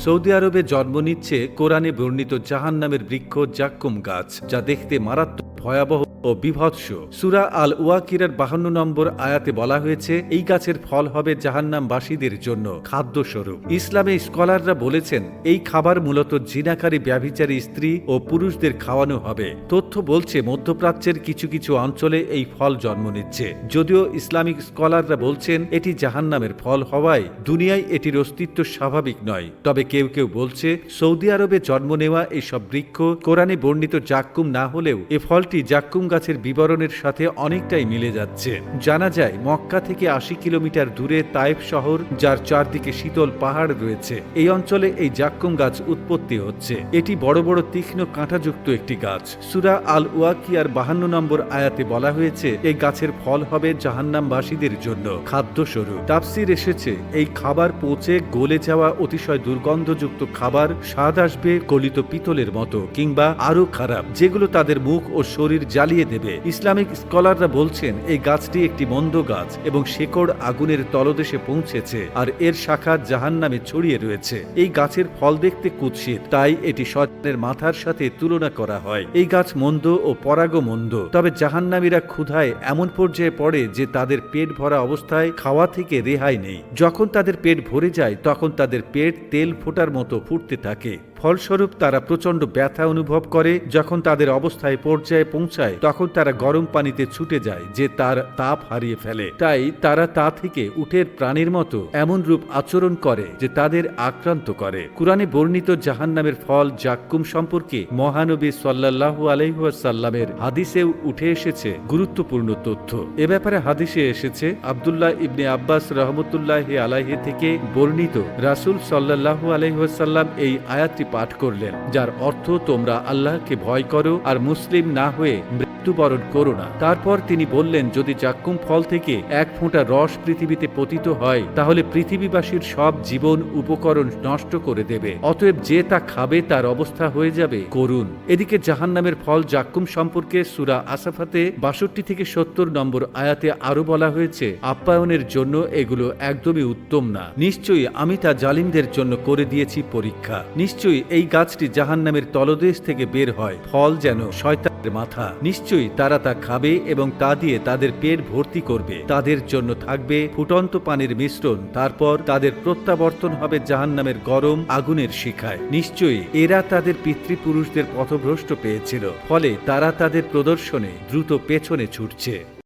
Saudi আরবে জন্ম নিচ্ছে কোরআনে বর্ণিত জাহান্নামের বৃক্ষ জাক্কুম গাছ, যা দেখতে মারাত্মক, ভয়াবহ ও বিভৎস। সূরা আল ওয়াকিরার 52 নম্বর আয়াতে বলা হয়েছে, এই গাছের ফল হবে জাহান্নামবাসীদের জন্য খাদ্যস্বরূপ। ইসলামে স্কলাররা বলেছেন, এই খাবার মূলত জিনাকারী ব্যভিচারী স্ত্রী ও পুরুষদের খাওয়ানো হবে। তথ্য বলছে, মধ্যপ্রাচ্যের কিছু কিছু অঞ্চলে এই ফল জন্ম নিচ্ছে। যদিও ইসলামিক স্কলাররা বলছেন এটি জাহান্নামের ফল হওয়ায় দুনিয়ায় এটির অস্তিত্ব স্বাভাবিক নয়। তবে কেউ কেউ বলছে, সৌদি আরবে জন্ম নেওয়া এইসব বৃক্ষ কোরআনে বর্ণিত জাক্কুম না হলেও এ ফলটি জাক্কুম গাছের বিবরণের সাথে অনেকটাই মিলে যাচ্ছে। জানা যায়, মক্কা থেকে 80 কিলোমিটার দূরে তায়েফ শহর, যার চারদিকে শীতল পাহাড় রয়েছে, এই অঞ্চলে এই জাক্কুম গাছ উৎপত্তি হচ্ছে। এটি বড় বড় তীক্ষ্ণ কাঁটাযুক্ত একটি গাছ। সূরা আল ওয়াকিয়ার 52 নম্বর আয়াতে বলা হয়েছে, এই গাছের ফল হবে জাহান্নামবাসীদের জন্য খাদ্যস্বরূপ। তাফসির এসেছে, এই খাবার পচে গলে যাওয়া অতিশয় দুর্গন্ধযুক্ত খাবার, স্বাদ আসবে গলিত পিতলের মতো কিংবা আরো খারাপ, যেগুলো তাদের মুখ ও শরীর জ্বালিয়ে দেবে। ইসলামিক স্কলাররা বলছেন, এই গাছটি একটি মন্দ গাছ এবং শেকড় আগুনের তলদেশে পৌঁছেছে, আর এর শাখা জাহান্নামে ছড়িয়ে রয়েছে। এই গাছের ফল দেখতে কুৎসিত, তাই এটি শয়তানের মাথার সাথে তুলনা করা হয়। এই গাছ মন্দ ও পরাগ মন্দ, তবে জাহান্নামীরা ক্ষুধায় এমন পর্যায়ে পড়ে যে তাদের পেট ভরা অবস্থায় খাওয়া থেকে রেহাই নেই। যখন তাদের পেট ভরে যায়, তখন তাদের পেট তেল ফোটার মতো ফুটতে থাকে। ফলস্বরূপ তারা প্রচণ্ড ব্যথা অনুভব করে। যখন তাদের অবস্থায় পর্যায়ে পৌঁছায়, তখন তারা গরম পানিতে ছুটে যায় যে তার তাপ হারিয়ে ফেলে। তাই তারা তা থেকে উটের প্রাণীর মতো এমন রূপ আচরণ করে যে তাদের আক্রান্ত করে। কুরআনে বর্ণিত জাহান্নামের ফল জাক্কুম সম্পর্কে মহানবী সাল্লাল্লাহু আলাইহি ওয়াসাল্লামের হাদিসেও উঠে এসেছে গুরুত্বপূর্ণ তথ্য। এ ব্যাপারে হাদিসে এসেছে, আব্দুল্লাহ ইবনে আব্বাস রাহমাতুল্লাহি আলাইহি থেকে বর্ণিত, রাসূল সাল্লাল্লাহু আলাইহি ওয়াসাল্লাম এই আয়াতটি পাঠ করলেন, যার অর্থ, তোমরা আল্লাহকে ভয় করো আর মুসলিম না হয়ে মৃত্যুবরণ করো না। তারপর তিনি বললেন, যদি জাক্কুম ফল থেকে এক ফোঁটা রস পৃথিবীতে পতিত হয়, তাহলে পৃথিবীবাসীর সব জীবন উপকরণ নষ্ট করে দেবে। অতএব যে তা খাবে তার অবস্থা হয়ে যাবে করুণ। এদিকে জাহান্নামের ফল জাক্কুম সম্পর্কে সূরা আসাফাতে 62 থেকে 70 নম্বর আয়াতে আরো বলা হয়েছে, আপ্যায়নের জন্য এগুলো একদমই উত্তম না। নিশ্চয়ই আমি তা জালিমদের জন্য করে দিয়েছি পরীক্ষা। নিশ্চয়ই এই গাছটি জাহান্নামের তলদেশ থেকে বের হয়, ফল যেন শয়তানের মাথা। নিশ্চয়ই তারা তা খাবে এবং তা দিয়ে তাদের পেট ভর্তি করবে। তাদের জন্য থাকবে ফুটন্ত পানির মিশ্রণ, তারপর তাদের প্রত্যাবর্তন হবে জাহান্নামের গরম আগুনের শিখায়। নিশ্চয়ই এরা তাদের পিতৃপুরুষদের পথভ্রষ্ট পেয়েছিল, ফলে তারা তাদের প্রদর্শনে দ্রুত পেছনে ছুটছে।